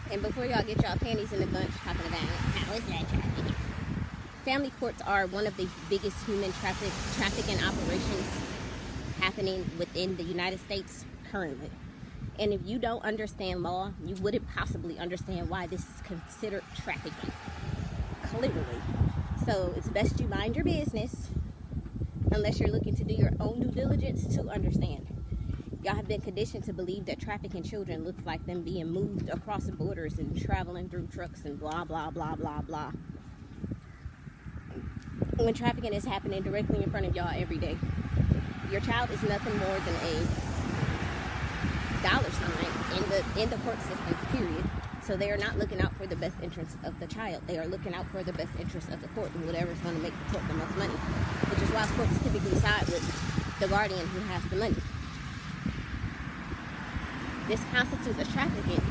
And before y'all get y'all panties in a bunch talking about how is that trafficking? Family courts are one of the biggest human trafficking operations happening within the United States currently. And if you don't understand law, you wouldn't possibly understand why this is considered trafficking. Clearly. So it's best you mind your business unless you're looking to do your own due diligence to understand. Y'all have been conditioned to believe that trafficking children looks like them being moved across the borders and traveling through trucks and blah, blah, blah, blah, blah. When trafficking is happening directly in front of y'all every day. Your child is nothing more than a dollar sign in the court system, period. So they are not looking out for the best interest of the child. They are looking out for the best interest of the court and whatever is going to make the court the most money. Which is why courts typically side with the guardian who has the money. This constitutes a trafficking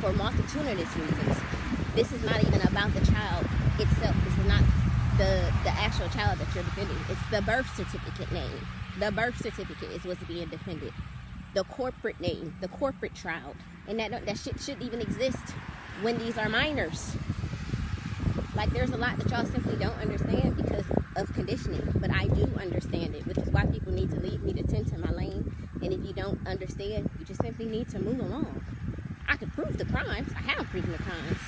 for multitudinous reasons. This is not even about the child itself. This is not the actual child that you're defending. It's the birth certificate name. The birth certificate is what's being defended. The corporate name, the corporate child. And that shit shouldn't even exist when these are minors. Like, there's a lot that y'all simply don't understand because of conditioning. But I do understand it, which is why people need to leave me to tend to my lane. And if you don't understand, you just simply need to move along. I could prove the crimes. I have proven the crimes.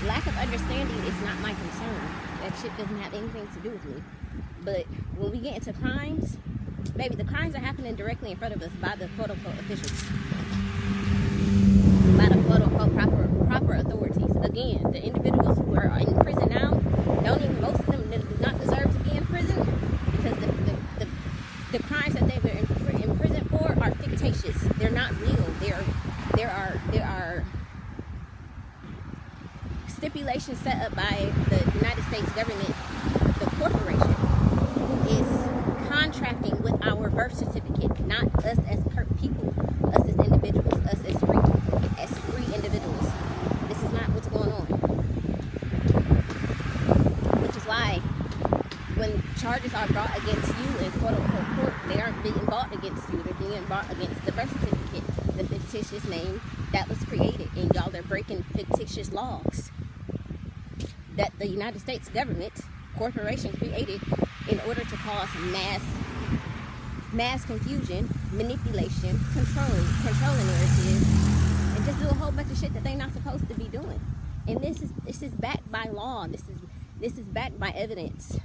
Lack of understanding is not my concern. That shit doesn't have anything to do with me. But when we get into crimes, baby, the crimes are happening directly in front of us by the quote-unquote officials. By the quote-unquote proper authorities. Again, the individuals who are in prison now, most of them do not deserve to be in prison because the crimes that they were in prison for are fictitious. They're not real. There are stipulations set up by the United States government, the corporation, who is contracting with our birth certificate, not us as people, us as individuals, us as free individuals. This is not what's going on. Which is why when charges are brought against you in quote-unquote court, they aren't being brought against you. They're being brought against the birth certificate, the fictitious name that was created. And y'all are breaking fictitious laws that the United States government corporation created in order to cause mass confusion, manipulation, controlling narratives, and just do a whole bunch of shit that they're not supposed to be doing. And this is backed by law. This is backed by evidence.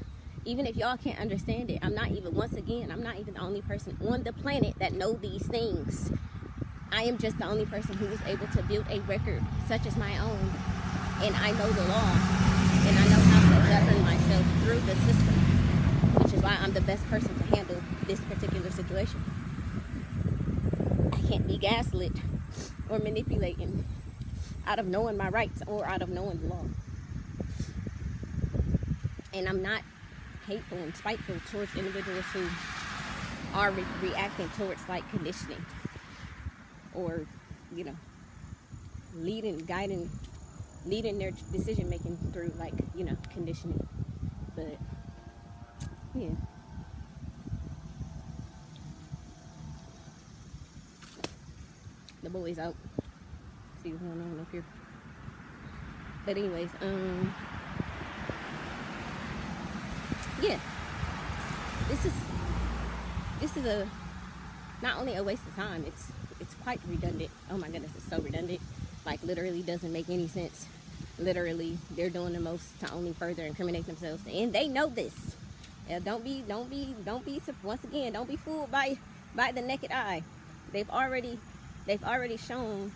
Even if y'all can't understand it, I'm not even the only person on the planet that know these things. I am just the only person who was able to build a record such as my own. And I know the law. And I know how to govern myself through the system. Which is why I'm the best person to handle this particular situation. I can't be gaslit or manipulating out of knowing my rights or out of knowing the law. And I'm not hateful and spiteful towards individuals who are reacting towards like conditioning or, guiding their decision making through like, conditioning. But yeah. The boys out. See what's going on up here. But anyways, yeah. This is a not only a waste of time, it's quite redundant. Oh my goodness, it's so redundant. Like, literally doesn't make any sense. Literally, they're doing the most to only further incriminate themselves, and they know this. Yeah, don't be. Once again, don't be fooled by the naked eye. They've already shown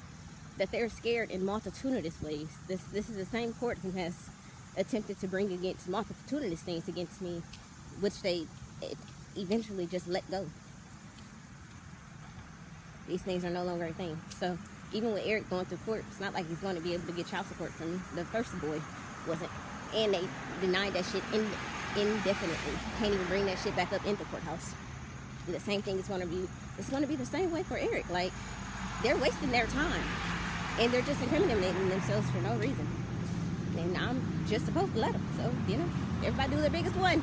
that they're scared in multitudinous ways. This is the same court who has attempted to bring against multitudinous things against me, which they eventually just let go. These things are no longer a thing. So even with Eric going through court, it's not like he's going to be able to get child support from me. The first boy wasn't. And they denied that shit indefinitely. Can't even bring that shit back up in the courthouse. And the same thing is going to be, it's going to be the same way for Eric. Like, they're wasting their time. And they're just incriminating themselves for no reason. And I'm just supposed to let them. So, everybody do their biggest one.